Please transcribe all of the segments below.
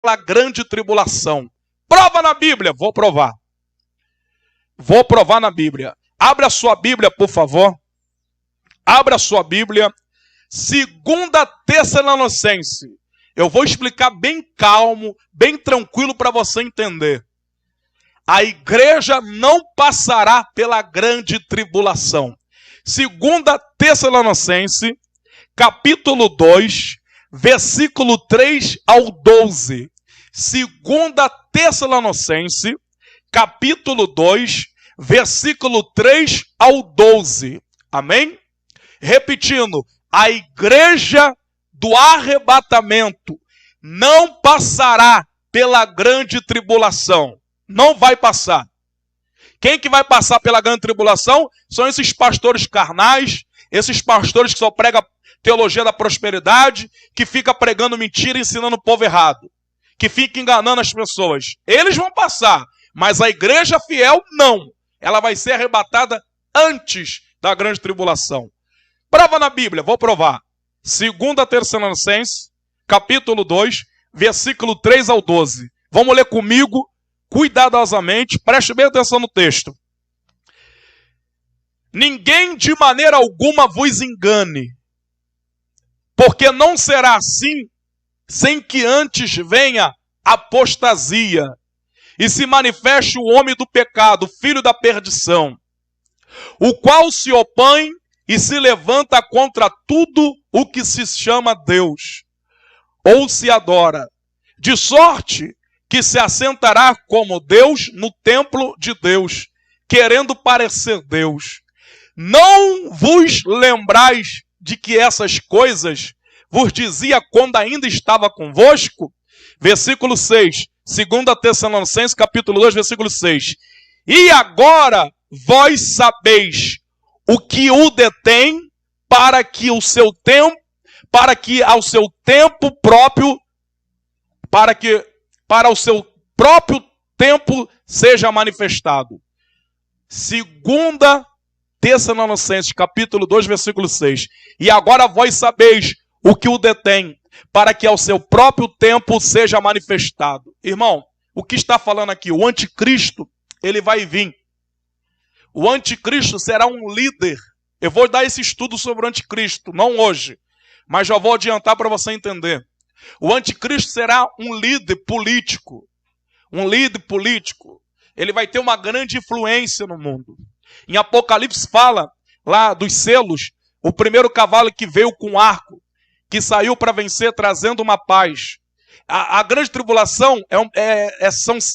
pela grande tribulação. Prova na Bíblia. Vou provar. Vou provar na Bíblia. Abra a sua Bíblia, por favor. Abra a sua Bíblia. 2 Tessalonicenses. Eu vou explicar bem calmo, bem tranquilo para você entender. A igreja não passará pela grande tribulação. 2 Tessalonicenses, capítulo 2, versículo 3 ao 12. 2 Tessalonicenses, capítulo 2, versículo 3 ao 12. Amém? Repetindo, a igreja do arrebatamento não passará pela grande tribulação. Não vai passar. Quem que vai passar pela grande tribulação? São esses pastores carnais, esses pastores que só pregam teologia da prosperidade, que fica pregando mentira e ensinando o povo errado, que fica enganando as pessoas. Eles vão passar, mas a igreja fiel não. Ela vai ser arrebatada antes da grande tribulação. Prova na Bíblia, vou provar. 2 Tessalonicenses, capítulo 2, versículo 3 ao 12. Vamos ler comigo, cuidadosamente, preste bem atenção no texto. Ninguém de maneira alguma vos engane, porque não será assim, sem que antes venha apostasia, e se manifeste o homem do pecado, filho da perdição, o qual se opõe e se levanta contra tudo o que se chama Deus, ou se adora, de sorte que se assentará como Deus no templo de Deus, querendo parecer Deus. Não vos lembrais de que essas coisas vos dizia quando ainda estava convosco? Versículo 6, 2 Tessalonicenses, capítulo 2, versículo 6. E agora vós sabeis o que o detém, para que ao seu tempo próprio, para o seu próprio tempo seja manifestado. 2 Tessalonicenses, capítulo 2, versículo 6. E agora vós sabeis o que o detém, para que ao seu próprio tempo seja manifestado. Irmão, o que está falando aqui? O anticristo, ele vai vir. O anticristo será um líder. Eu vou dar esse estudo sobre o anticristo, não hoje, mas já vou adiantar para você entender. O anticristo será um líder político. Um líder político. Ele vai ter uma grande influência no mundo. Em Apocalipse fala lá dos selos, o primeiro cavalo que veio com arco, que saiu para vencer trazendo uma paz. A grande tribulação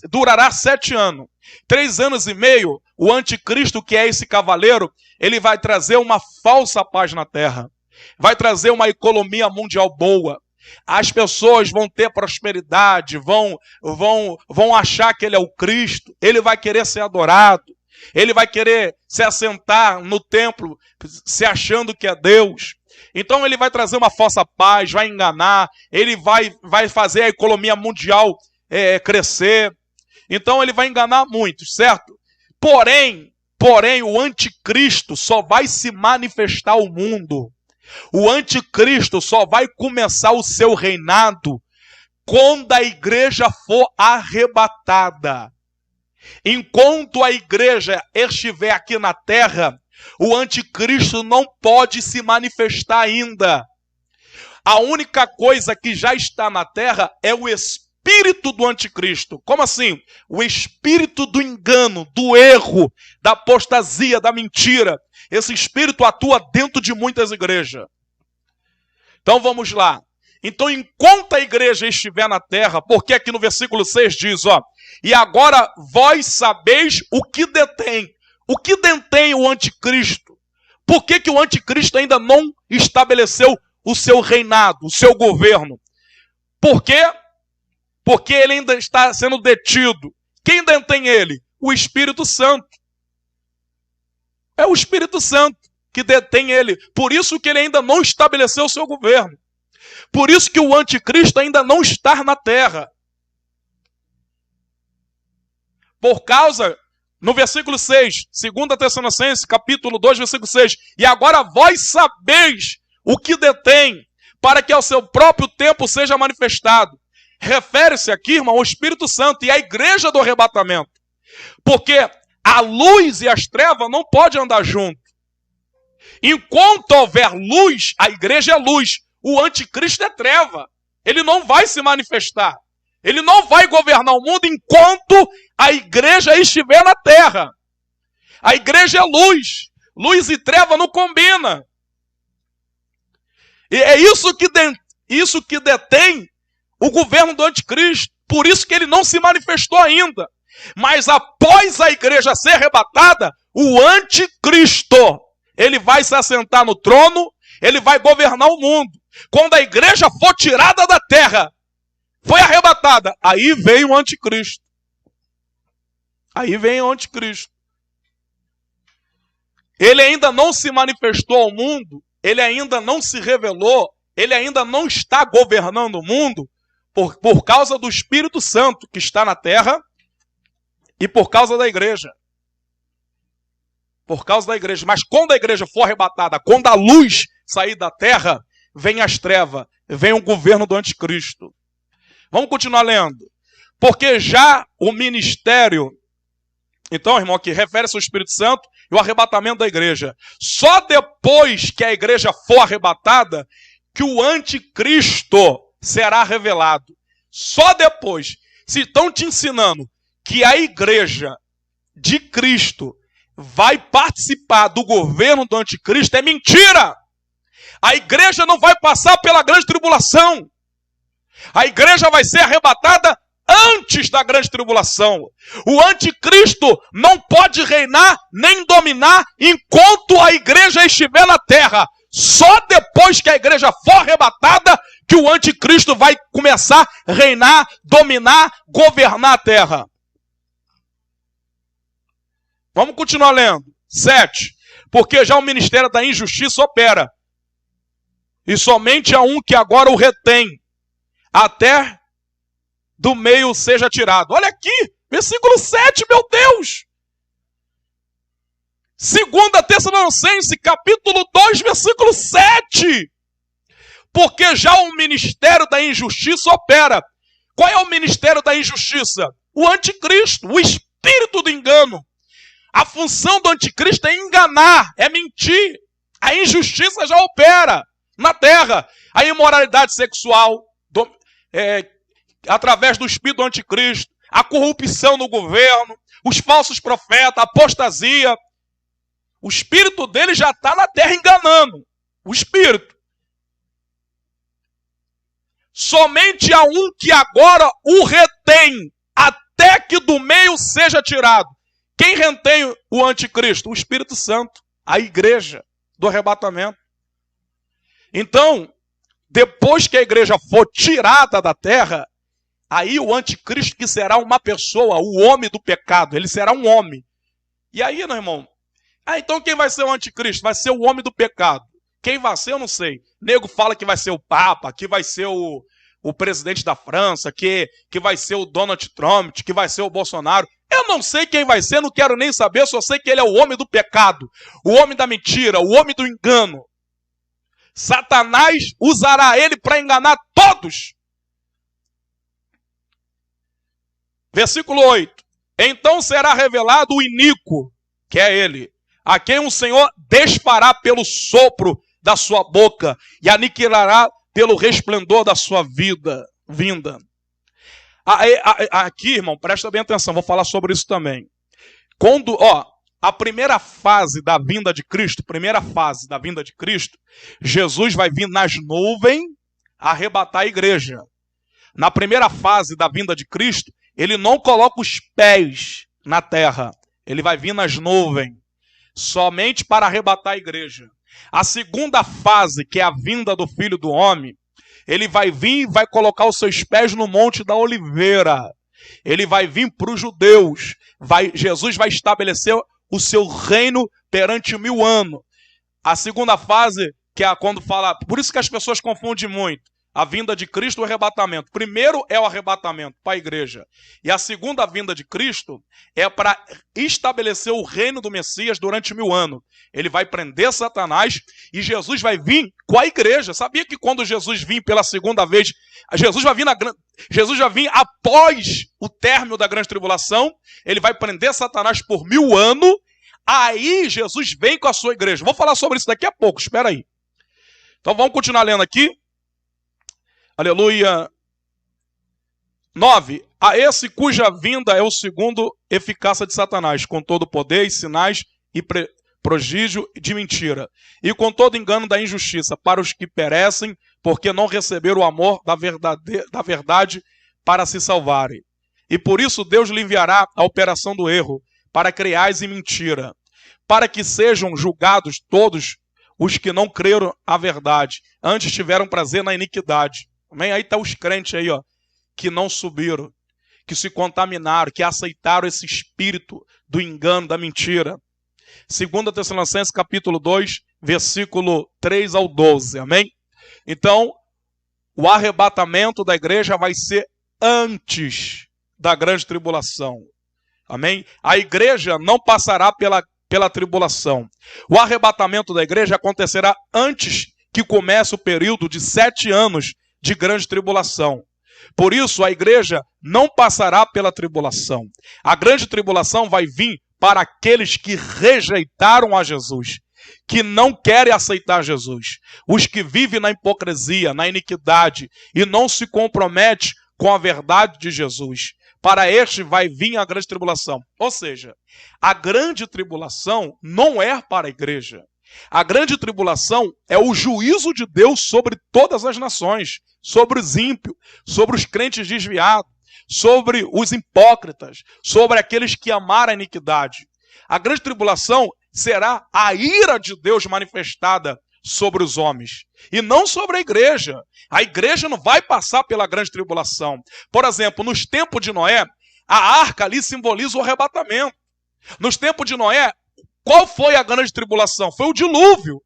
durará 7 anos. 3 anos e meio, o anticristo, que é esse cavaleiro, ele vai trazer uma falsa paz na terra. Vai trazer uma economia mundial boa. As pessoas vão ter prosperidade, vão achar que ele é o Cristo. Ele vai querer ser adorado. Ele vai querer se assentar no templo, se achando que é Deus. Então ele vai trazer uma falsa paz, vai enganar, ele vai fazer a economia mundial crescer. Então ele vai enganar muitos, certo? Porém, o anticristo só vai se manifestar ao mundo. O anticristo só vai começar o seu reinado quando a igreja for arrebatada. Enquanto a igreja estiver aqui na terra, o anticristo não pode se manifestar ainda. A única coisa que já está na terra é o espírito do anticristo. Como assim? O espírito do engano, do erro, da apostasia, da mentira. Esse espírito atua dentro de muitas igrejas. Então vamos lá. Então, enquanto a igreja estiver na terra, porque aqui no versículo 6 diz, e agora vós sabeis o que detém. O que detém o anticristo? Por que o anticristo ainda não estabeleceu o seu reinado, o seu governo? Por quê? Porque ele ainda está sendo detido. Quem detém ele? O Espírito Santo. É o Espírito Santo que detém ele. Por isso que ele ainda não estabeleceu o seu governo. Por isso que o anticristo ainda não está na terra. Por causa, no versículo 6, 2 Tessalonicenses, capítulo 2, versículo 6, e agora vós sabeis o que detém, para que ao seu próprio tempo seja manifestado. refere-se aqui, irmão, ao Espírito Santo e à igreja do arrebatamento. Porque a luz e as trevas não podem andar junto. Enquanto houver luz, a igreja é luz. O anticristo é treva. Ele não vai se manifestar. Ele não vai governar o mundo enquanto a igreja estiver na terra. A igreja é luz. Luz e treva não combinam. E é isso que detém o governo do anticristo. Por isso que ele não se manifestou ainda. Mas após a igreja ser arrebatada, o anticristo, ele vai se assentar no trono, ele vai governar o mundo. Quando a igreja for tirada da terra, foi arrebatada, aí vem o anticristo. Aí vem o anticristo. Ele ainda não se manifestou ao mundo, ele ainda não se revelou, ele ainda não está governando o mundo por causa do Espírito Santo que está na terra e por causa da igreja. Por causa da igreja. Mas quando a igreja for arrebatada, quando a luz sair da terra, vem as trevas, vem o governo do anticristo. Vamos continuar lendo. Porque já o ministério, então, irmão, que refere-se ao Espírito Santo e o arrebatamento da igreja. Só depois que a igreja for arrebatada, que o anticristo será revelado. Só depois. Se estão te ensinando que a igreja de Cristo vai participar do governo do anticristo, é mentira! A igreja não vai passar pela grande tribulação. A igreja vai ser arrebatada antes da grande tribulação. O anticristo não pode reinar nem dominar enquanto a igreja estiver na terra. Só depois que a igreja for arrebatada que o anticristo vai começar a reinar, dominar, governar a terra. Vamos continuar lendo. 7. Porque já o ministério da injustiça opera. E somente há um que agora o retém, até do meio seja tirado. Olha aqui, versículo 7, meu Deus. 2 Tessalonicenses, capítulo 2, versículo 7. Porque já o ministério da injustiça opera. Qual é o ministério da injustiça? O anticristo, o espírito do engano. A função do anticristo é enganar, é mentir. A injustiça já opera na terra. A imoralidade sexual, através do espírito do anticristo, a corrupção no governo, os falsos profetas, a apostasia. O espírito dele já está na terra enganando. O espírito. Somente há um que agora o retém, até que do meio seja tirado. Quem retém o anticristo? O Espírito Santo, a igreja do arrebatamento. Então, depois que a igreja for tirada da terra, aí o anticristo que será uma pessoa, o homem do pecado, ele será um homem. E aí, meu irmão, então quem vai ser o anticristo? Vai ser o homem do pecado. Quem vai ser, eu não sei. Nego fala que vai ser o Papa, que vai ser o presidente da França, que vai ser o Donald Trump, que vai ser o Bolsonaro. Eu não sei quem vai ser, não quero nem saber, só sei que ele é o homem do pecado, o homem da mentira, o homem do engano. Satanás usará ele para enganar todos. Versículo 8. Então será revelado o iníquo, que é ele, a quem o Senhor desfará pelo sopro da sua boca e aniquilará pelo resplendor da sua vinda. Aqui, irmão, presta bem atenção, vou falar sobre isso também. Quando, a primeira fase da vinda de Cristo, Jesus vai vir nas nuvens arrebatar a igreja. Na primeira fase da vinda de Cristo, ele não coloca os pés na terra, ele vai vir nas nuvens, somente para arrebatar a igreja. A segunda fase, que é a vinda do Filho do Homem, ele vai vir e vai colocar os seus pés no Monte da Oliveira. Ele vai vir para os judeus. Jesus vai estabelecer o seu reino perante 1000 anos. A segunda fase, que é quando fala... Por isso que as pessoas confundem muito. A vinda de Cristo, o arrebatamento. Primeiro é o arrebatamento para a igreja. E a segunda vinda de Cristo é para estabelecer o reino do Messias durante 1000 anos. Ele vai prender Satanás e Jesus vai vir com a igreja. Sabia que quando Jesus vir pela segunda vez, Jesus vai vir após o término da grande tribulação, ele vai prender Satanás por 1000 anos, aí Jesus vem com a sua igreja. Vou falar sobre isso daqui a pouco, espera aí. Então vamos continuar lendo aqui. Aleluia. 9. A esse cuja vinda é o segundo eficácia de Satanás, com todo poder e sinais e prodígio de mentira, e com todo engano da injustiça, para os que perecem, porque não receberam o amor da verdade para se salvarem. E por isso Deus lhe enviará a operação do erro, para criais em mentira, para que sejam julgados todos os que não creram a verdade, antes tiveram prazer na iniquidade. Amém? Aí está os crentes aí, ó, que não subiram, que se contaminaram, que aceitaram esse espírito do engano, da mentira. 2 Tessalonicenses capítulo 2, versículo 3 ao 12. Amém? Então, o arrebatamento da igreja vai ser antes da grande tribulação. Amém? A igreja não passará pela tribulação. O arrebatamento da igreja acontecerá antes que comece o período de 7 anos de grande tribulação. Por isso, a igreja não passará pela tribulação. A grande tribulação vai vir para aqueles que rejeitaram a Jesus, que não querem aceitar Jesus, os que vivem na hipocrisia, na iniquidade e não se comprometem com a verdade de Jesus. Para este vai vir a grande tribulação. Ou seja, a grande tribulação não é para a igreja. A grande tribulação é o juízo de Deus sobre todas as nações, sobre os ímpios, sobre os crentes desviados, sobre os hipócritas, sobre aqueles que amaram a iniquidade. A grande tribulação será a ira de Deus manifestada sobre os homens, e não sobre a igreja. A igreja não vai passar pela grande tribulação. Por exemplo, nos tempos de Noé, a arca ali simboliza o arrebatamento. Nos tempos de Noé, qual foi a grande tribulação? Foi o dilúvio.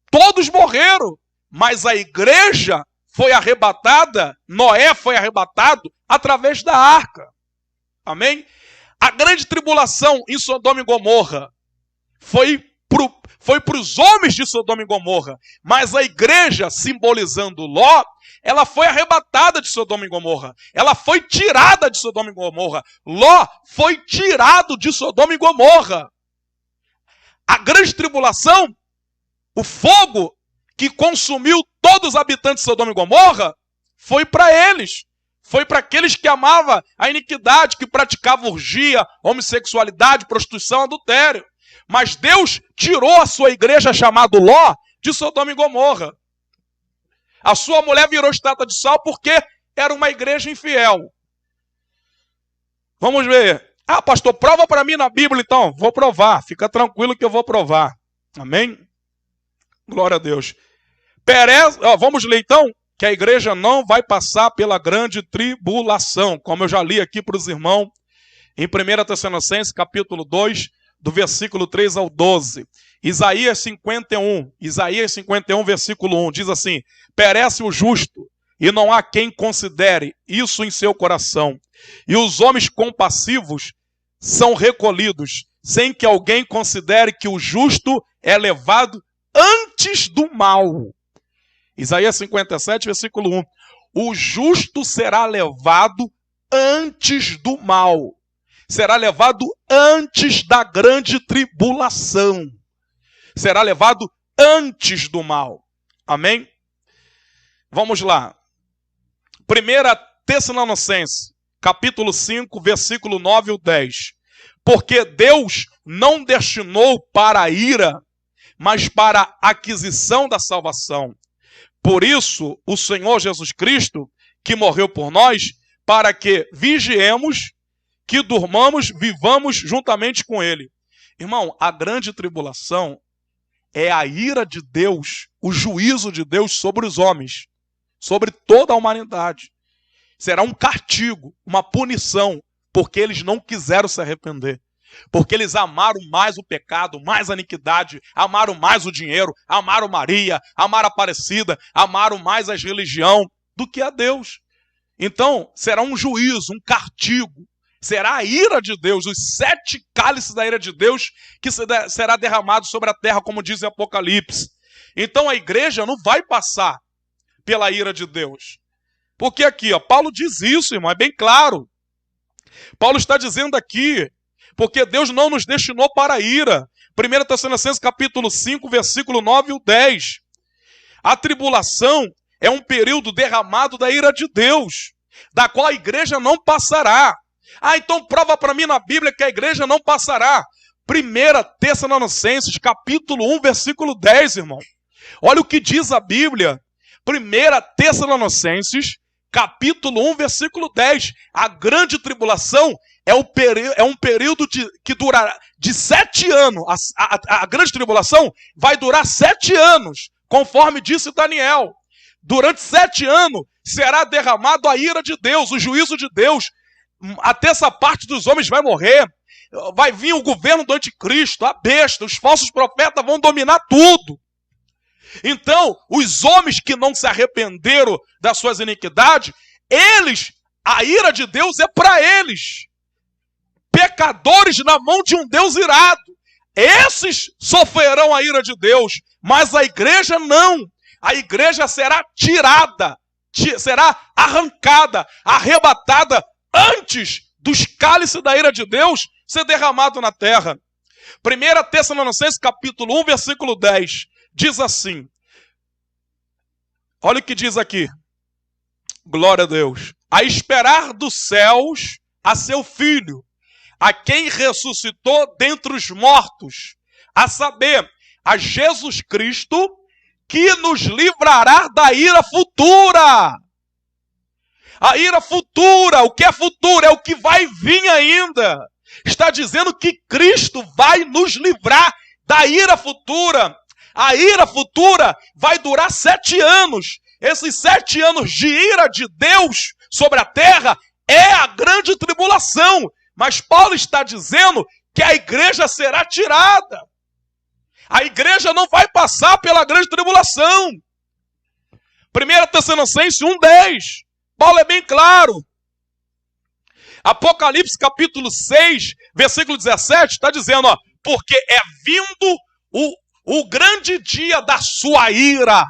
Todos morreram, mas a igreja foi arrebatada, Noé foi arrebatado através da arca. Amém? A grande tribulação em Sodoma e Gomorra foi para os homens de Sodoma e Gomorra, mas a igreja, simbolizando Ló, ela foi arrebatada de Sodoma e Gomorra. Ela foi tirada de Sodoma e Gomorra. Ló foi tirado de Sodoma e Gomorra. A grande tribulação, o fogo que consumiu todos os habitantes de Sodoma e Gomorra, foi para eles. Foi para aqueles que amavam a iniquidade, que praticavam orgia, homossexualidade, prostituição, adultério. Mas Deus tirou a sua igreja chamada Ló de Sodoma e Gomorra. A sua mulher virou estátua de sal porque era uma igreja infiel. Vamos ver. Ah, pastor, prova para mim na Bíblia então. Vou provar. Fica tranquilo que eu vou provar. Amém? Glória a Deus. Vamos ler então que a igreja não vai passar pela grande tribulação, como eu já li aqui para os irmãos em 1 Tessalonicenses capítulo 2, do versículo 3 ao 12. Isaías 51, versículo 1, diz assim: perece o justo, e não há quem considere isso em seu coração. E os homens compassivos são recolhidos, sem que alguém considere que o justo é levado antes do mal. Isaías 57, versículo 1. O justo será levado antes do mal. Será levado antes da grande tribulação. Será levado antes do mal. Amém? Vamos lá. 1 Tessalonicenses, capítulo 5, versículo 9 ao 10. Porque Deus não destinou para a ira, mas para a aquisição da salvação. Por isso, o Senhor Jesus Cristo, que morreu por nós, para que vigiemos, que durmamos, vivamos juntamente com Ele. Irmão, a grande tribulação é a ira de Deus, o juízo de Deus sobre os homens, sobre toda a humanidade. Será um castigo, uma punição, porque eles não quiseram se arrepender. Porque eles amaram mais o pecado, mais a iniquidade, amaram mais o dinheiro, amaram Maria, amaram a Aparecida, amaram mais a religião do que a Deus. Então, será um juízo, um castigo. Será a ira de Deus, os 7 cálices da ira de Deus que será derramado sobre a terra, como diz em Apocalipse. Então a igreja não vai passar pela ira de Deus. Porque aqui, Paulo diz isso, irmão, é bem claro. Paulo está dizendo aqui, porque Deus não nos destinou para a ira. 1 Tessalonicenses capítulo 5, versículo 9 e 10. A tribulação é um período derramado da ira de Deus, da qual a igreja não passará. Então prova para mim na Bíblia que a igreja não passará. 1 Tessalonicenses capítulo 1, versículo 10, irmão. Olha o que diz a Bíblia. 1 Tessalonicenses capítulo 1, versículo 10. A grande tribulação é um período que durará de 7 anos. A grande tribulação vai durar 7 anos, conforme disse Daniel. Durante 7 anos será derramado a ira de Deus, o juízo de Deus. Até essa parte dos homens vai morrer. Vai vir o governo do anticristo, a besta, os falsos profetas vão dominar tudo. Então, os homens que não se arrependeram das suas iniquidades, a ira de Deus é para eles. Pecadores na mão de um Deus irado. Esses sofrerão a ira de Deus, mas a igreja não. A igreja será tirada, será arrancada, arrebatada antes dos cálices da ira de Deus ser derramado na terra. 1 Tessalonicenses capítulo 1, versículo 10, diz assim, olha o que diz aqui, glória a Deus, a esperar dos céus a seu Filho, a quem ressuscitou dentre os mortos, a saber, a Jesus Cristo, que nos livrará da ira futura. A ira futura, o que é futuro? É o que vai vir ainda. Está dizendo que Cristo vai nos livrar da ira futura. A ira futura vai durar 7 anos. Esses 7 anos de ira de Deus sobre a terra é a grande tribulação. Mas Paulo está dizendo que a igreja será tirada. A igreja não vai passar pela grande tribulação. 1 Tessalonicenses 1,10. Paulo é bem claro. Apocalipse capítulo 6, versículo 17, está dizendo, porque é vindo o grande dia da sua ira.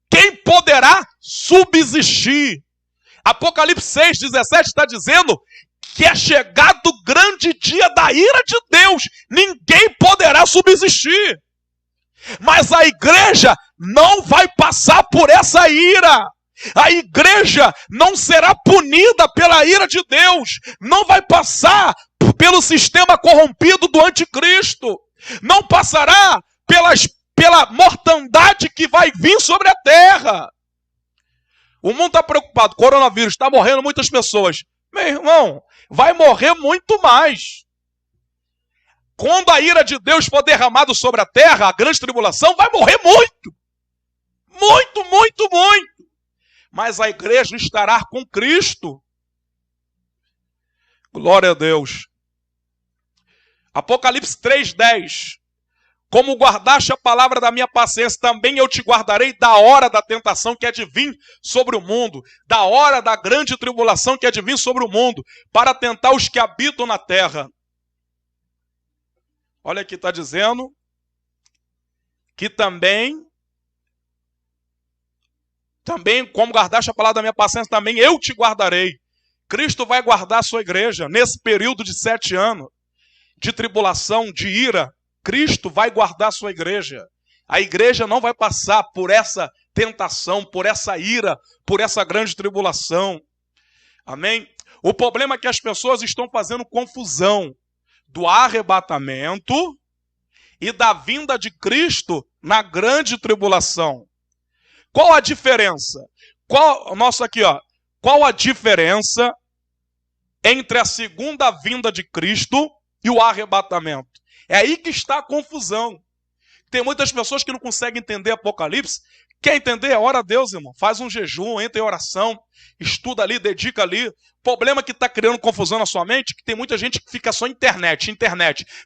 Quem poderá subsistir? Apocalipse 6, 17 está dizendo que é chegado o grande dia da ira de Deus. Ninguém poderá subsistir. Mas a igreja não vai passar por essa ira. A igreja não será punida pela ira de Deus. Não vai passar pelo sistema corrompido do anticristo. Não passará pela mortandade que vai vir sobre a terra. O mundo está preocupado. Coronavírus, está morrendo muitas pessoas. Meu irmão, vai morrer muito mais. Quando a ira de Deus for derramada sobre a terra, a grande tribulação, vai morrer muito. Muito, muito, muito. Mas a igreja estará com Cristo. Glória a Deus. Apocalipse 3,10. Como guardaste a palavra da minha paciência, também eu te guardarei da hora da tentação que é de vir sobre o mundo, da hora da grande tribulação que é de vir sobre o mundo, para tentar os que habitam na terra. Olha aqui, está dizendo que também, como guardaste a palavra da minha paciência, também eu te guardarei. Cristo vai guardar a sua igreja nesse período de 7 anos de tribulação, de ira. Cristo vai guardar a sua igreja. A igreja não vai passar por essa tentação, por essa ira, por essa grande tribulação. Amém? O problema é que as pessoas estão fazendo confusão do arrebatamento e da vinda de Cristo na grande tribulação. Qual a diferença? Qual a diferença entre a segunda vinda de Cristo e o arrebatamento? É aí que está a confusão. Tem muitas pessoas que não conseguem entender Apocalipse, Quer entender? Ora a Deus, irmão. Faz um jejum, entra em oração, estuda ali, dedica ali. O problema que está criando confusão na sua mente é que tem muita gente que fica só internet.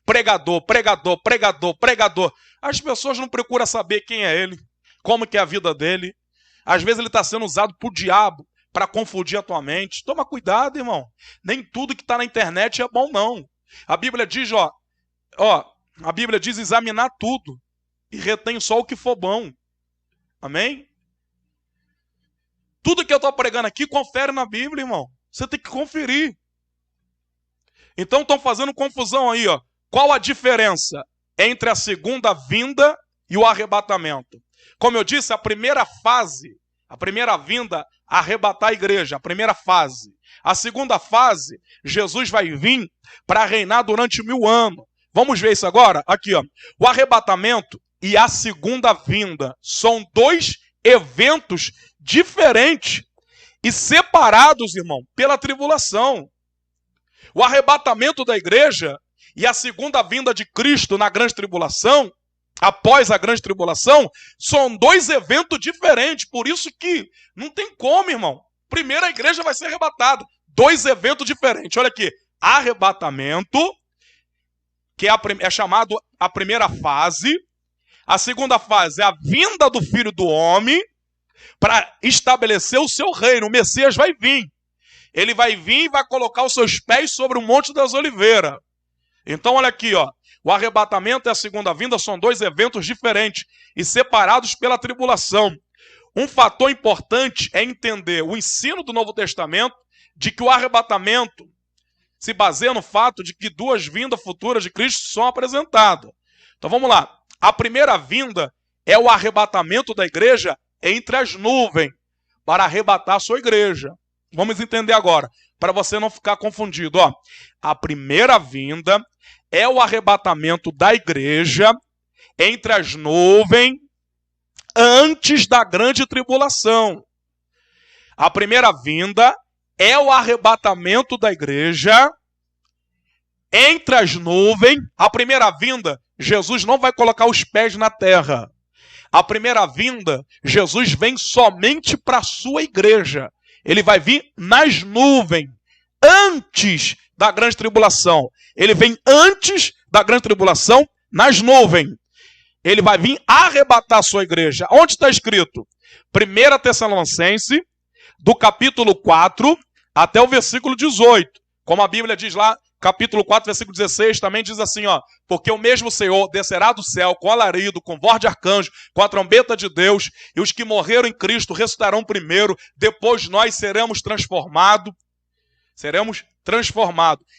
Pregador, pregador, pregador, pregador. As pessoas não procuram saber quem é ele, como que é a vida dele. Às vezes ele está sendo usado por diabo para confundir a tua mente. Toma cuidado, irmão. Nem tudo que está na internet é bom, não. A Bíblia diz, a Bíblia diz examinar tudo e retém só o que for bom. Amém? Tudo que eu estou pregando aqui, confere na Bíblia, irmão. Você tem que conferir. Então estão fazendo confusão aí, ó. Qual a diferença entre a segunda vinda e o arrebatamento? Como eu disse, a primeira fase, a primeira vinda, arrebatar a igreja, a primeira fase. A segunda fase, Jesus vai vir para reinar durante 1000 anos. Vamos ver isso agora? Aqui, ó. O arrebatamento e a segunda vinda são dois eventos diferentes e separados, irmão, pela tribulação. O arrebatamento da igreja e a segunda vinda de Cristo na grande tribulação, após a grande tribulação, são dois eventos diferentes. Por isso que não tem como, irmão. Primeiro a igreja vai ser arrebatada. Dois eventos diferentes. Olha aqui. Arrebatamento, que é chamado a primeira fase. A segunda fase é a vinda do Filho do Homem para estabelecer o seu reino. O Messias vai vir. Ele vai vir e vai colocar os seus pés sobre o Monte das Oliveiras. Então, olha aqui, ó. O arrebatamento e a segunda vinda são dois eventos diferentes e separados pela tribulação. Um fator importante é entender o ensino do Novo Testamento de que o arrebatamento se baseia no fato de que duas vindas futuras de Cristo são apresentadas. Então, vamos lá. A primeira vinda é o arrebatamento da igreja entre as nuvens, para arrebatar a sua igreja. Vamos entender agora, para você não ficar confundido. Ó. A primeira vinda é o arrebatamento da igreja entre as nuvens antes da grande tribulação. A primeira vinda é o arrebatamento da igreja entre as nuvens. A primeira vinda, Jesus não vai colocar os pés na terra. A primeira vinda, Jesus vem somente para a sua igreja. Ele vai vir nas nuvens, antes da grande tribulação. Ele vem antes da grande tribulação, nas nuvens. Ele vai vir arrebatar a sua igreja. Onde está escrito? 1 Tessalonicenses, do capítulo 4 até o versículo 18. Como a Bíblia diz lá, capítulo 4, versículo 16, também diz assim, ó. Porque o mesmo Senhor descerá do céu com alarido, com voz de arcanjo, com a trombeta de Deus, e os que morreram em Cristo ressuscitarão primeiro, depois nós seremos transformados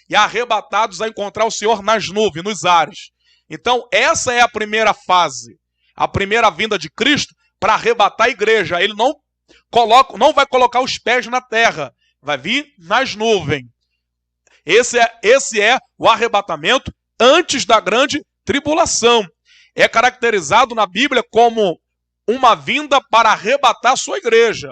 e arrebatados a encontrar o Senhor nas nuvens, nos ares. Então, essa é a primeira fase, a primeira vinda de Cristo para arrebatar a igreja. Ele não vai colocar os pés na terra, vai vir nas nuvens. Esse é o arrebatamento antes da grande tribulação. É caracterizado na Bíblia como uma vinda para arrebatar a sua igreja.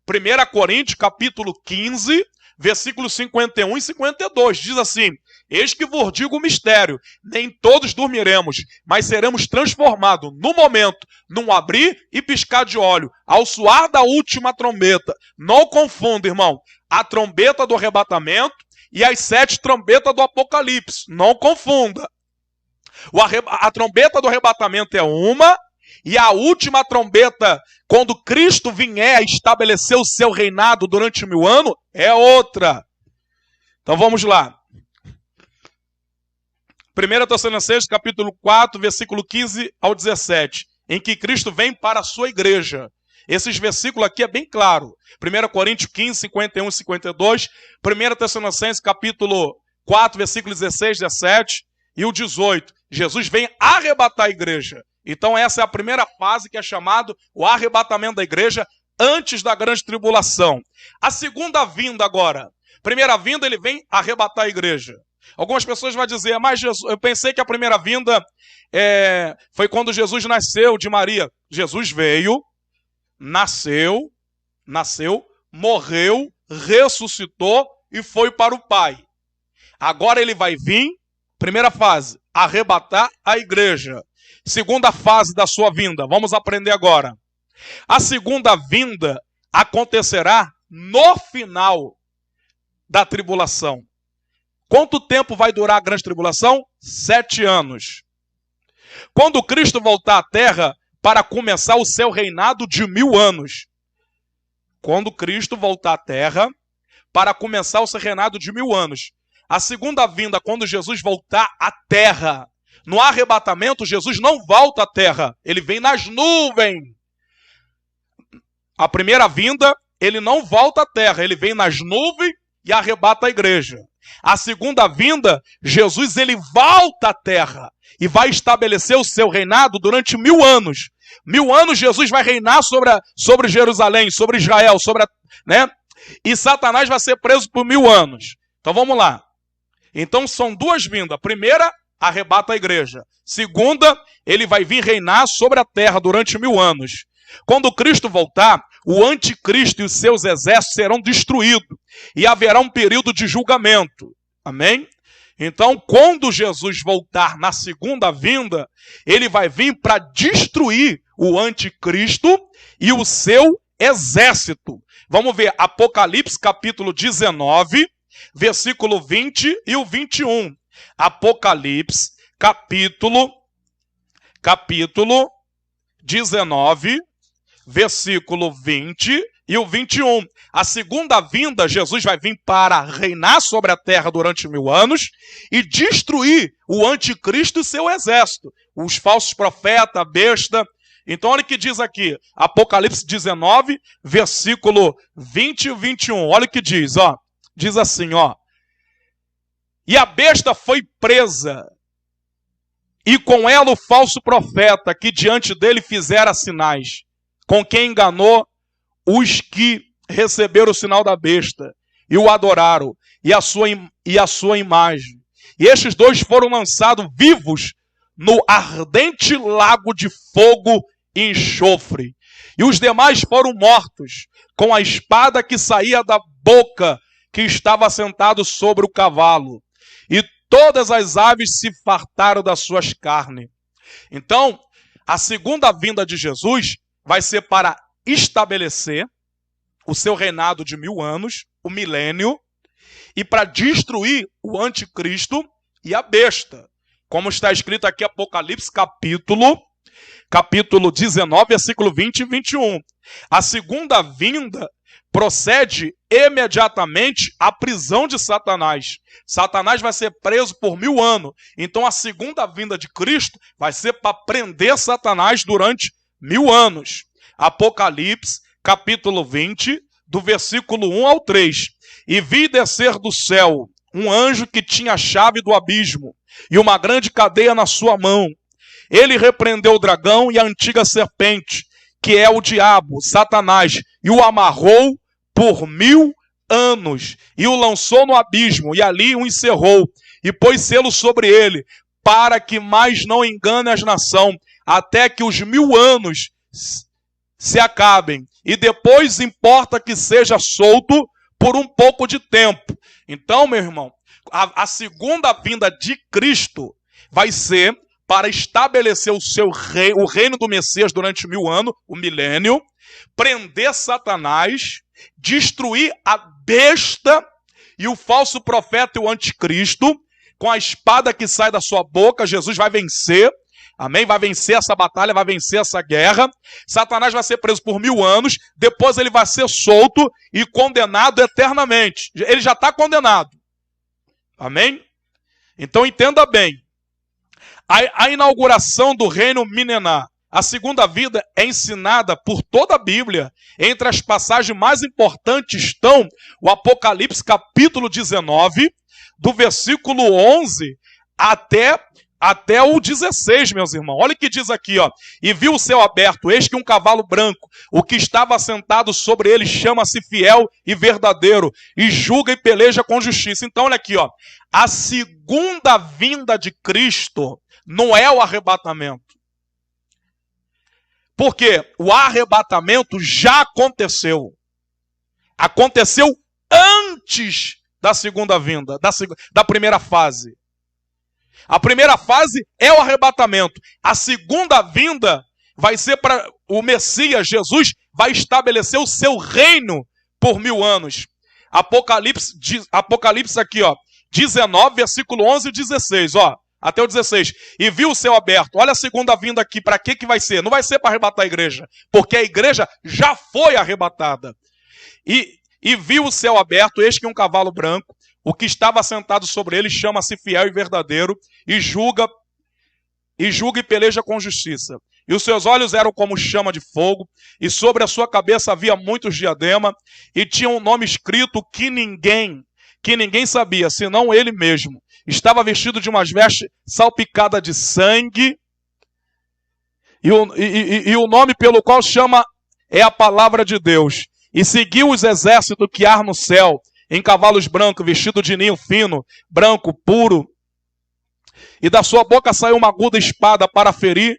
1 Coríntios, capítulo 15, versículos 51 e 52, diz assim: eis que vos digo o mistério, nem todos dormiremos, mas seremos transformados no momento, num abrir e piscar de olho, ao soar da última trombeta. Não confunda, irmão, a trombeta do arrebatamento e as 7 trombetas do Apocalipse. Não confunda. A trombeta do arrebatamento é uma, e a última trombeta, quando Cristo vier estabelecer o seu reinado durante 1000 anos, é outra. Então vamos lá. 1 Tessalonicenses, capítulo 4, versículo 15 ao 17, em que Cristo vem para a sua igreja. Esses versículos aqui é bem claro. 1 Coríntios 15, 51 e 52. 1 Tessalonicenses, capítulo 4, versículo 16, 17 e o 18. Jesus vem arrebatar a igreja. Então essa é a primeira fase, que é chamado o arrebatamento da igreja antes da grande tribulação. A segunda vinda agora. Primeira vinda, ele vem arrebatar a igreja. Algumas pessoas vão dizer, mas Jesus, eu pensei que a primeira vinda foi quando Jesus nasceu de Maria. Jesus veio, nasceu, morreu, ressuscitou e foi para o Pai. Agora ele vai vir, primeira fase, arrebatar a igreja. Segunda fase da sua vinda, vamos aprender agora. A segunda vinda acontecerá no final da tribulação. Quanto tempo vai durar a grande tribulação? 7 anos. Quando Cristo voltar à terra para começar o seu reinado de 1000 anos. Quando Cristo voltar à terra para começar o seu reinado de 1000 anos. A segunda vinda, quando Jesus voltar à terra. No arrebatamento, Jesus não volta à terra. Ele vem nas nuvens. A primeira vinda, ele não volta à terra. Ele vem nas nuvens e arrebata a igreja. A segunda vinda, Jesus ele volta à terra e vai estabelecer o seu reinado durante 1000 anos. 1000 anos Jesus vai reinar sobre Jerusalém, sobre Israel, e Satanás vai ser preso por 1000 anos. Então vamos lá. Então são duas vindas. Primeira, arrebata a igreja. Segunda, ele vai vir reinar sobre a terra durante 1000 anos. Quando Cristo voltar, o anticristo e os seus exércitos serão destruídos. E haverá um período de julgamento. Amém? Então, quando Jesus voltar na segunda vinda, ele vai vir para destruir o anticristo e o seu exército. Vamos ver Apocalipse capítulo 19, versículo 20 e o 21. Apocalipse capítulo 19, versículo 20 e o 21. A segunda vinda, Jesus vai vir para reinar sobre a terra durante 1000 anos e destruir o anticristo e seu exército. Os falsos profetas, a besta. Então olha o que diz aqui, Apocalipse 19, versículo 20 e 21. Olha o que diz, ó. Diz assim, ó. E a besta foi presa, e com ela o falso profeta, que diante dele fizera sinais, com quem enganou os que receberam o sinal da besta, e o adoraram, e a sua imagem. E estes dois foram lançados vivos no ardente lago de fogo e enxofre. E os demais foram mortos, com a espada que saía da boca que estava sentado sobre o cavalo. E todas as aves se fartaram das suas carnes. Então, a segunda vinda de Jesus vai ser para estabelecer o seu reinado de 1000 anos, o milênio, e para destruir o anticristo e a besta. Como está escrito aqui, Apocalipse capítulo 19, versículo 20 e 21. A segunda vinda procede imediatamente à prisão de Satanás. Satanás vai ser preso por 1000 anos. Então a segunda vinda de Cristo vai ser para prender Satanás durante 1000 anos. Apocalipse, capítulo 20, do versículo 1 ao 3. E vi descer do céu um anjo que tinha a chave do abismo e uma grande cadeia na sua mão. Ele repreendeu o dragão e a antiga serpente, que é o diabo, Satanás, e o amarrou por 1000 anos, e o lançou no abismo, e ali o encerrou, e pôs selo sobre ele, para que mais não engane as nações, até que os 1000 anos se acabem, e depois importa que seja solto por um pouco de tempo. Então, meu irmão, a segunda vinda de Cristo vai ser para estabelecer o reino do Messias durante 1000 anos, o milênio, prender Satanás, destruir a besta e o falso profeta e o anticristo, com a espada que sai da sua boca. Jesus vai vencer, amém? Vai vencer essa batalha, vai vencer essa guerra. Satanás vai ser preso por 1000 anos, depois ele vai ser solto e condenado eternamente. Ele já está condenado, amém? Então entenda bem, a inauguração do reino milenar, a segunda vida é ensinada por toda a Bíblia. Entre as passagens mais importantes estão o Apocalipse capítulo 19, do versículo 11 até o 16, meus irmãos. Olha o que diz aqui, ó. E viu o céu aberto, eis que um cavalo branco, o que estava sentado sobre ele chama-se fiel e verdadeiro, e julga e peleja com justiça. Então olha aqui, ó. A segunda vinda de Cristo não é o arrebatamento. Porque o arrebatamento já aconteceu. Aconteceu antes da segunda vinda, da primeira fase. A primeira fase é o arrebatamento. A segunda vinda vai ser para o Messias, Jesus, vai estabelecer o seu reino por 1000 anos. Apocalipse aqui, ó, 19, versículo 11 e 16, ó, até o 16. E viu o céu aberto. Olha a segunda vinda aqui, para que vai ser? Não vai ser para arrebatar a igreja, porque a igreja já foi arrebatada. E viu o céu aberto, eis que um cavalo branco, o que estava sentado sobre ele chama-se Fiel e Verdadeiro, e julga e peleja com justiça. E os seus olhos eram como chama de fogo, e sobre a sua cabeça havia muitos diadema, e tinha um nome escrito que ninguém sabia, senão ele mesmo. Estava vestido de umas vestes salpicadas de sangue, e o nome pelo qual chama é a palavra de Deus. E seguiu os exércitos que há no céu, em cavalos brancos, vestido de linho fino, branco, puro. E da sua boca saiu uma aguda espada para ferir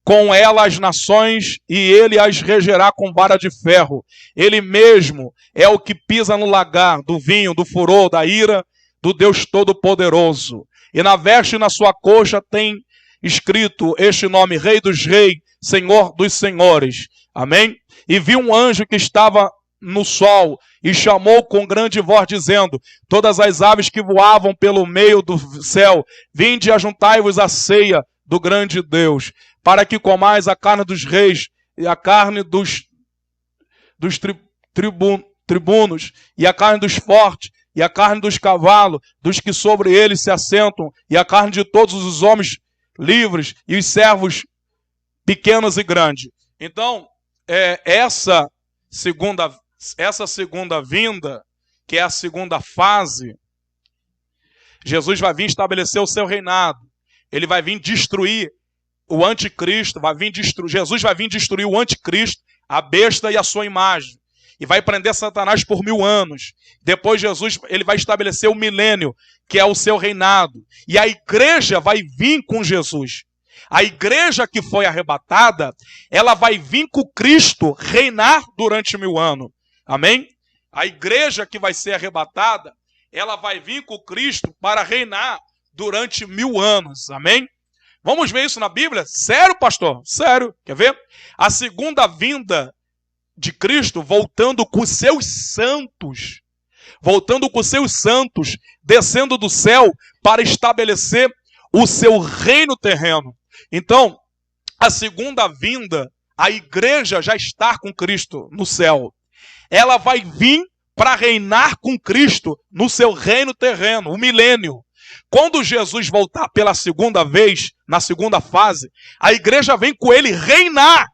com ela as nações, e ele as regerá com vara de ferro. Ele mesmo é o que pisa no lagar do vinho, do furor, da ira do Deus Todo-Poderoso. E na veste e na sua coxa tem escrito este nome: Rei dos Reis, Senhor dos Senhores. Amém? E viu um anjo que estava no sol e chamou com grande voz, dizendo: todas as aves que voavam pelo meio do céu, vinde e ajuntai-vos à ceia do grande Deus, para que comais a carne dos reis e a carne dos tribunos e a carne dos fortes e a carne dos cavalos, dos que sobre eles se assentam, e a carne de todos os homens livres e os servos pequenos e grandes. Então, essa segunda vinda, que é a segunda fase, Jesus vai vir estabelecer o seu reinado. Ele vai vir destruir o anticristo, Jesus vai vir destruir o anticristo, a besta e a sua imagem. E vai prender Satanás por 1000 anos. Depois Jesus, ele vai estabelecer o milênio, que é o seu reinado. E a igreja vai vir com Jesus. A igreja que foi arrebatada, ela vai vir com Cristo reinar durante 1000 anos. Amém? A igreja que vai ser arrebatada, ela vai vir com Cristo para reinar durante 1000 anos. Amém? Vamos ver isso na Bíblia? Sério, pastor? Sério. Quer ver? A segunda vinda de Cristo, voltando com seus santos, descendo do céu para estabelecer o seu reino terreno. Então, a segunda vinda, a igreja já está com Cristo no céu. Ela vai vir para reinar com Cristo no seu reino terreno, o milênio. Quando Jesus voltar pela segunda vez, na segunda fase, a igreja vem com ele reinar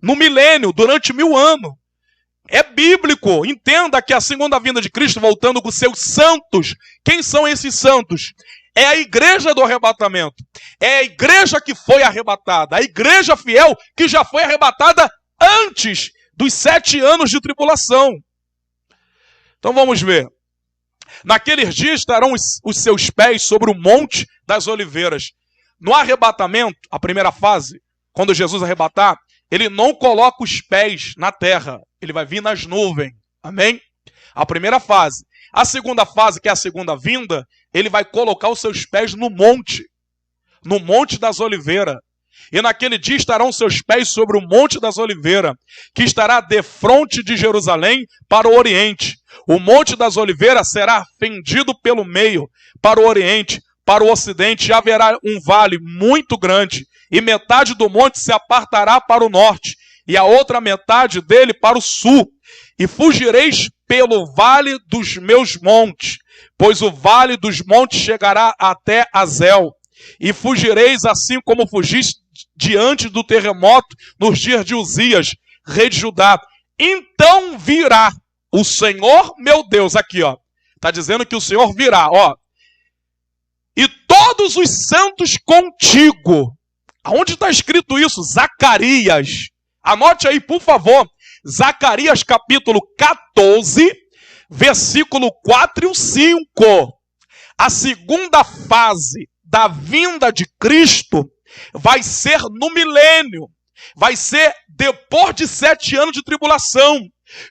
no milênio, durante 1000 anos. É bíblico. Entenda que a segunda vinda de Cristo, voltando com seus santos. Quem são esses santos? É a igreja do arrebatamento. É a igreja que foi arrebatada. A igreja fiel que já foi arrebatada antes dos 7 anos de tribulação. Então vamos ver. Naqueles dias estarão os seus pés sobre o monte das oliveiras. No arrebatamento, a primeira fase, quando Jesus arrebatar, ele não coloca os pés na terra. Ele vai vir nas nuvens. Amém? A primeira fase. A segunda fase, que é a segunda vinda, ele vai colocar os seus pés no monte das oliveiras. E naquele dia estarão seus pés sobre o monte das oliveiras, que estará defronte de Jerusalém para o oriente. O monte das oliveiras será fendido pelo meio, para o oriente, para o ocidente, e haverá um vale muito grande, e metade do monte se apartará para o norte, e a outra metade dele para o sul. E fugireis pelo vale dos meus montes, pois o vale dos montes chegará até Azel. E fugireis assim como fugis diante do terremoto nos dias de Uzias, rei de Judá. Então virá o Senhor meu Deus, aqui ó, está dizendo que o Senhor virá, ó, e todos os santos contigo. Aonde está escrito isso? Zacarias. Anote aí, por favor. Zacarias capítulo 14, versículo 4 e 5. A segunda fase da vinda de Cristo vai ser no milênio. Vai ser depois de 7 anos de tribulação.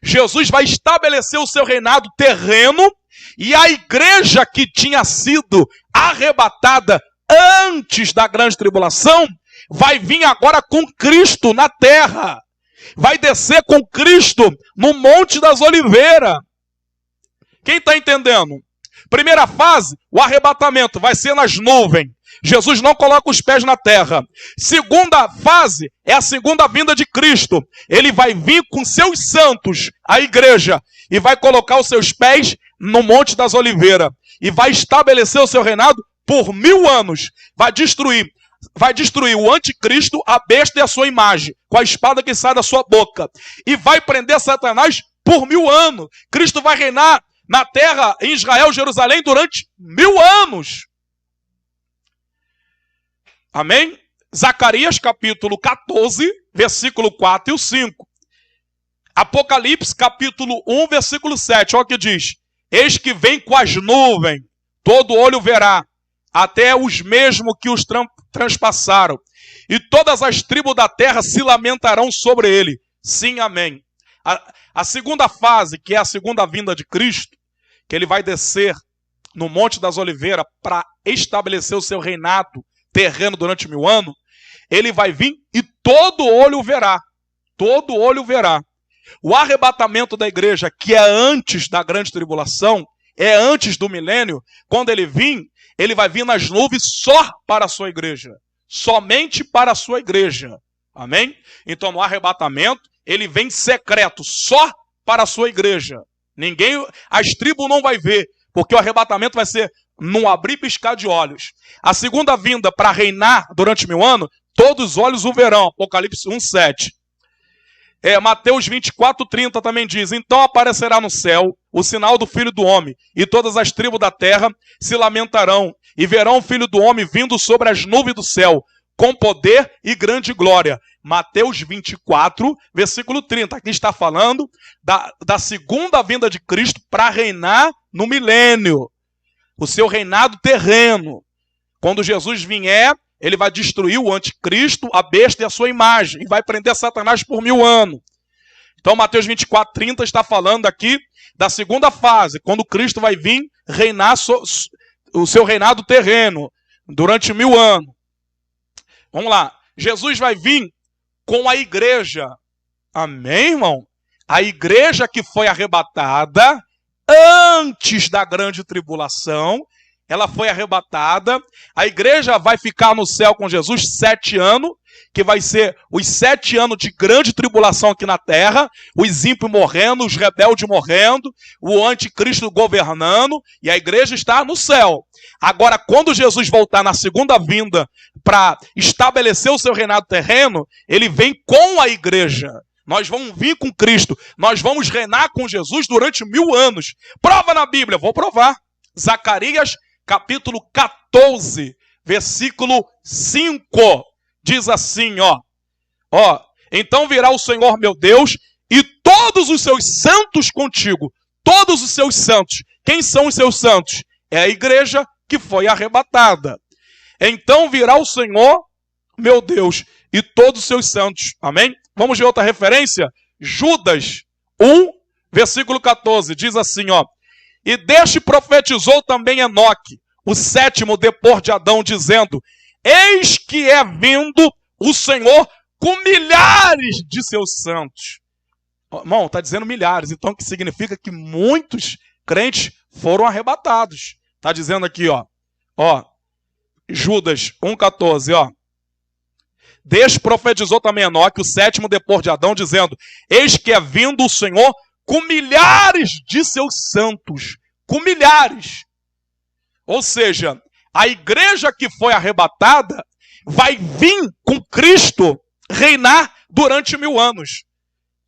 Jesus vai estabelecer o seu reinado terreno, e a igreja que tinha sido arrebatada antes da grande tribulação vai vir agora com Cristo na terra. Vai descer com Cristo no Monte das Oliveiras. Quem está entendendo? Primeira fase, o arrebatamento vai ser nas nuvens. Jesus não coloca os pés na terra. Segunda fase é a segunda vinda de Cristo. Ele vai vir com seus santos, a igreja, e vai colocar os seus pés no Monte das Oliveiras. E vai estabelecer o seu reinado por 1000 anos. Vai destruir o anticristo, a besta e a sua imagem, com a espada que sai da sua boca. E vai prender Satanás por 1000 anos. Cristo vai reinar na terra, em Israel, Jerusalém, durante 1000 anos. Amém? Zacarias capítulo 14, versículo 4 e o 5. Apocalipse capítulo 1, versículo 7. Olha o que diz. Eis que vem com as nuvens, todo olho verá, até os mesmos que os transpassaram. E todas as tribos da terra se lamentarão sobre ele. Sim, amém. A segunda fase, que é a segunda vinda de Cristo, que ele vai descer no Monte das Oliveiras para estabelecer o seu reinado terreno durante 1000 anos, ele vai vir e todo olho verá. Todo olho verá. O arrebatamento da igreja, que é antes da grande tribulação, é antes do milênio, quando ele vai vir nas nuvens só para a sua igreja. Somente para a sua igreja. Amém? Então no arrebatamento, ele vem secreto, só para a sua igreja. As tribos não vai ver, porque o arrebatamento vai ser num abrir e piscar de olhos. A segunda vinda para reinar durante 1000 anos, todos os olhos o verão. Apocalipse 1, 7. Mateus 24, 30 também diz: então aparecerá no céu o sinal do Filho do Homem, e todas as tribos da terra se lamentarão, e verão o Filho do Homem vindo sobre as nuvens do céu, com poder e grande glória. Mateus 24, versículo 30. Aqui está falando da segunda vinda de Cristo para reinar no milênio. O seu reinado terreno. Quando Jesus vier, ele vai destruir o anticristo, a besta e a sua imagem. E vai prender Satanás por 1000 anos. Então Mateus 24, 30 está falando aqui da segunda fase. Quando Cristo vai vir reinar o seu reinado terreno. Durante 1000 anos. Vamos lá. Jesus vai vir com a igreja. Amém, irmão? A igreja que foi arrebatada antes da grande tribulação, ela foi arrebatada. A igreja vai ficar no céu com Jesus 7 anos, que vai ser os 7 anos de grande tribulação aqui na terra, os ímpios morrendo, os rebeldes morrendo, o anticristo governando, e a igreja está no céu. Agora, quando Jesus voltar na segunda vinda para estabelecer o seu reinado terreno, ele vem com a igreja. Nós vamos vir com Cristo. Nós vamos reinar com Jesus durante 1000 anos. Prova na Bíblia. Vou provar. Zacarias capítulo 14, versículo 5. Diz assim, então virá o Senhor meu Deus e todos os seus santos contigo. Todos os seus santos. Quem são os seus santos? É a igreja que foi arrebatada. Então virá o Senhor meu Deus e todos os seus santos. Amém? Vamos ver outra referência? Judas 1, versículo 14. Diz assim, e deste profetizou também Enoque, o 7º depois de Adão, dizendo: eis que é vindo o Senhor com milhares de seus santos. Irmão, está dizendo milhares, então que significa que muitos crentes foram arrebatados. Está dizendo aqui, Judas 1,14, desprofetizou também Enoque, o 7º depois de Adão, dizendo: eis que é vindo o Senhor com milhares de seus santos. Com milhares. Ou seja, a igreja que foi arrebatada vai vir com Cristo reinar durante 1000 anos.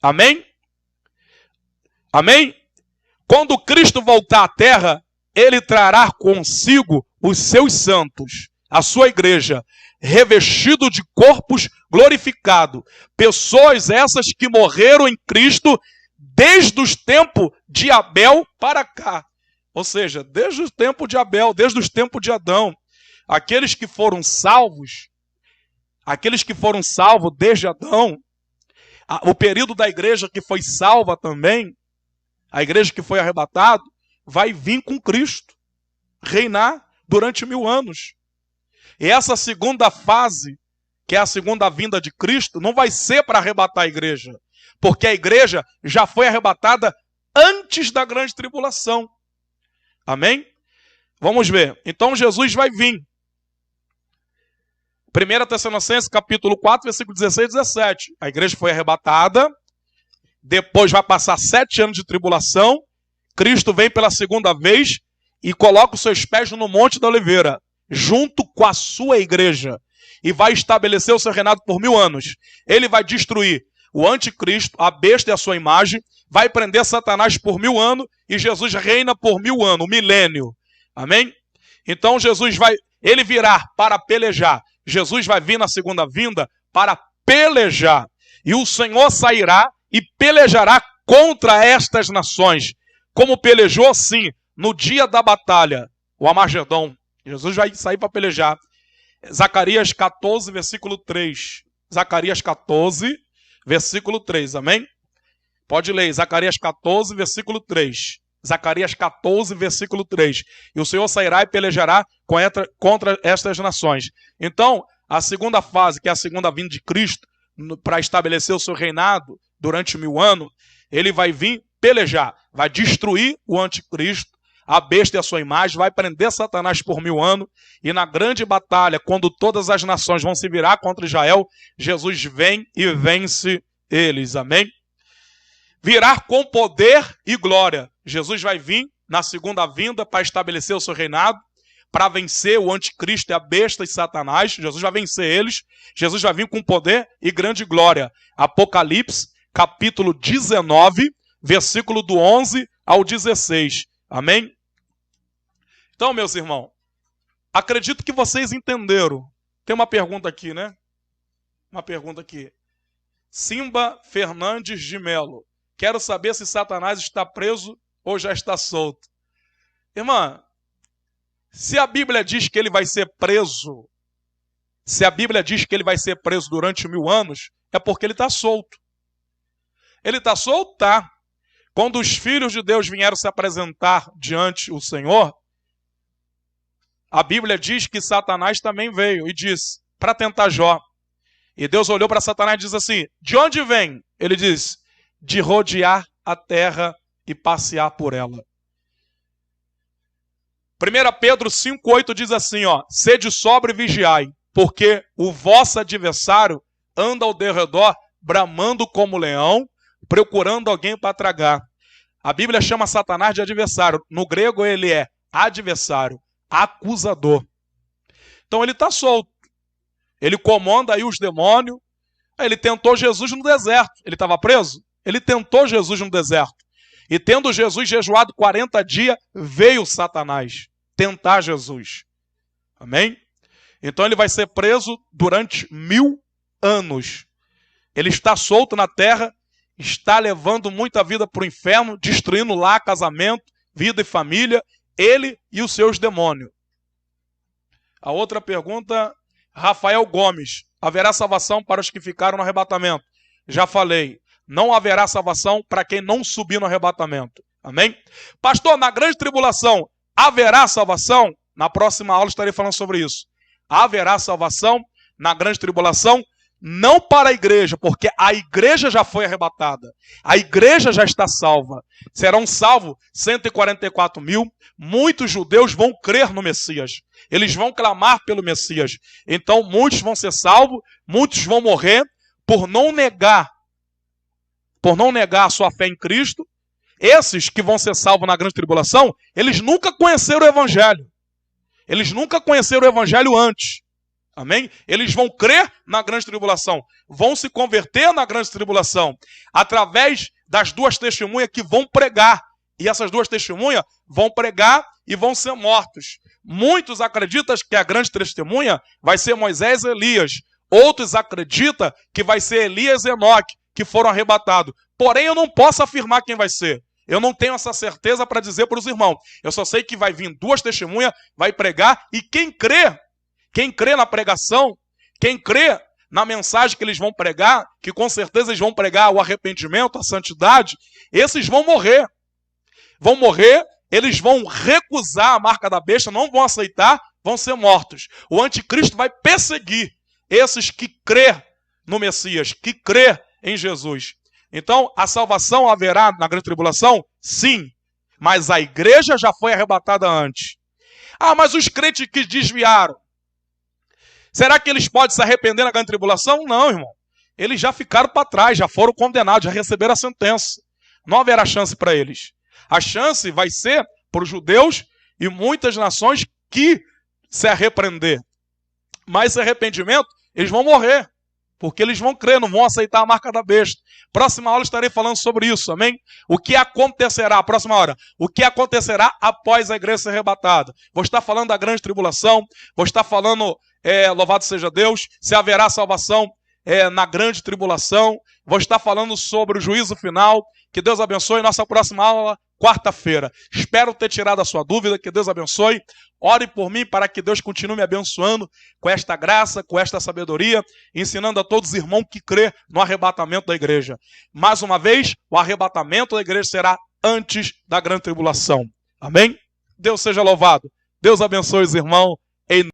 Amém? Amém? Quando Cristo voltar à terra, ele trará consigo os seus santos, a sua igreja, revestido de corpos glorificados. Pessoas essas que morreram em Cristo desde os tempos de Abel para cá. Ou seja, desde o tempo de Abel, desde os tempos de Adão. Aqueles que foram salvos desde Adão, o período da igreja que foi salva também, a igreja que foi arrebatada, vai vir com Cristo, reinar durante 1000 anos. E essa segunda fase que é a segunda vinda de Cristo, não vai ser para arrebatar a igreja, porque a igreja já foi arrebatada antes da grande tribulação. Amém? Vamos ver. Então Jesus vai vir. 1 Tessalonicenses, capítulo 4, versículo 16 e 17. A igreja foi arrebatada, depois vai passar 7 anos de tribulação, Cristo vem pela segunda vez e coloca os seus pés no Monte da Oliveira, junto com a sua igreja, e vai estabelecer o seu reinado por 1000 anos. Ele vai destruir o anticristo, a besta e a sua imagem, vai prender Satanás por 1000 anos, e Jesus reina por 1000 anos, o milênio. Amém? Então ele virá para pelejar. Jesus vai vir na segunda vinda para pelejar. E o Senhor sairá e pelejará contra estas nações. Como pelejou, sim, no dia da batalha, o Armagedon. Jesus vai sair para pelejar. Zacarias 14, versículo 3. Zacarias 14, versículo 3. Amém? Pode ler. Zacarias 14, versículo 3. Zacarias 14, versículo 3. E o Senhor sairá e pelejará contra estas nações. Então, a segunda fase, que é a segunda vinda de Cristo, para estabelecer o seu reinado durante 1000 anos, ele vai vir pelejar, vai destruir o anticristo, a besta e a sua imagem, vai prender Satanás por 1000 anos, e na grande batalha, quando todas as nações vão se virar contra Israel, Jesus vem e vence eles. Amém? Virá com poder e glória. Jesus vai vir na segunda vinda para estabelecer o seu reinado, para vencer o anticristo e a besta e Satanás. Jesus vai vencer eles. Jesus vai vir com poder e grande glória. Apocalipse, capítulo 19, versículo do 11 ao 16. Amém? Então, meus irmãos, acredito que vocês entenderam. Tem uma pergunta aqui, né? Uma pergunta aqui. Simba Fernandes de Melo. Quero saber se Satanás está preso ou já está solto. Irmã, se a Bíblia diz que ele vai ser preso, se a Bíblia diz que ele vai ser preso durante 1000 anos, é porque ele está solto. Ele está solto, tá? Quando os filhos de Deus vieram se apresentar diante do Senhor, a Bíblia diz que Satanás também veio e disse, para tentar Jó. E Deus olhou para Satanás e disse assim, de onde vem? Ele disse, de rodear a terra e passear por ela. 1 Pedro 5,8 diz assim, ó, sede sóbrio e vigiai, porque o vosso adversário anda ao derredor, bramando como leão, procurando alguém para tragar. A Bíblia chama Satanás de adversário. No grego ele é adversário, acusador. Então ele está solto. Ele comanda aí os demônios. Ele tentou Jesus no deserto. Ele estava preso? Ele tentou Jesus no deserto. E tendo Jesus jejuado 40 dias, veio Satanás tentar Jesus. Amém? Então ele vai ser preso durante 1000 anos. Ele está solto na terra, está levando muita vida para o inferno, destruindo lá casamento, vida e família, ele e os seus demônios. A outra pergunta, Rafael Gomes. Haverá salvação para os que ficaram no arrebatamento? Já falei. Não haverá salvação para quem não subir no arrebatamento. Amém? Pastor, na grande tribulação, haverá salvação? Na próxima aula estarei falando sobre isso. Haverá salvação na grande tribulação? Não para a igreja, porque a igreja já foi arrebatada. A igreja já está salva. Serão salvos 144 mil. Muitos judeus vão crer no Messias. Eles vão clamar pelo Messias. Então muitos vão ser salvos, muitos vão morrer por não negar a sua fé em Cristo. Esses que vão ser salvos na grande tribulação, eles nunca conheceram o Evangelho. Eles nunca conheceram o Evangelho antes. Amém? Eles vão crer na grande tribulação. Vão se converter na grande tribulação. Através das 2 testemunhas que vão pregar. E essas 2 testemunhas vão pregar e vão ser mortos. Muitos acreditam que a grande testemunha vai ser Moisés e Elias. Outros acreditam que vai ser Elias e Enoque, que foram arrebatados. Porém, eu não posso afirmar quem vai ser. Eu não tenho essa certeza para dizer para os irmãos. Eu só sei que vai vir 2 testemunhas, vai pregar, e quem crê na pregação, quem crê na mensagem que eles vão pregar, que com certeza eles vão pregar o arrependimento, a santidade, esses vão morrer. Vão morrer, eles vão recusar a marca da besta, não vão aceitar, vão ser mortos. O anticristo vai perseguir. esses que crê no Messias, que crê em Jesus. Então, a salvação haverá na grande tribulação? Sim, mas a igreja já foi arrebatada antes. Ah, mas os crentes que desviaram, será que eles podem se arrepender na grande tribulação? Não, irmão. Eles já ficaram para trás, já foram condenados, já receberam a sentença. Não haverá chance para eles. A chance vai ser para os judeus e muitas nações que se arrepender. Mas esse arrependimento, eles vão morrer. Porque eles vão crer, não vão aceitar a marca da besta. Próxima aula estarei falando sobre isso, amém? O que acontecerá, próxima hora, o que acontecerá após a igreja ser arrebatada. Vou estar falando da grande tribulação, vou estar falando, louvado seja Deus, se haverá salvação na grande tribulação. Vou estar falando sobre o juízo final. Que Deus abençoe. Nossa próxima aula, quarta-feira. Espero ter tirado a sua dúvida. Que Deus abençoe. Ore por mim para que Deus continue me abençoando com esta graça, com esta sabedoria, ensinando a todos os irmãos que crê no arrebatamento da igreja. Mais uma vez, o arrebatamento da igreja será antes da grande tribulação. Amém? Deus seja louvado. Deus abençoe os irmãos. Em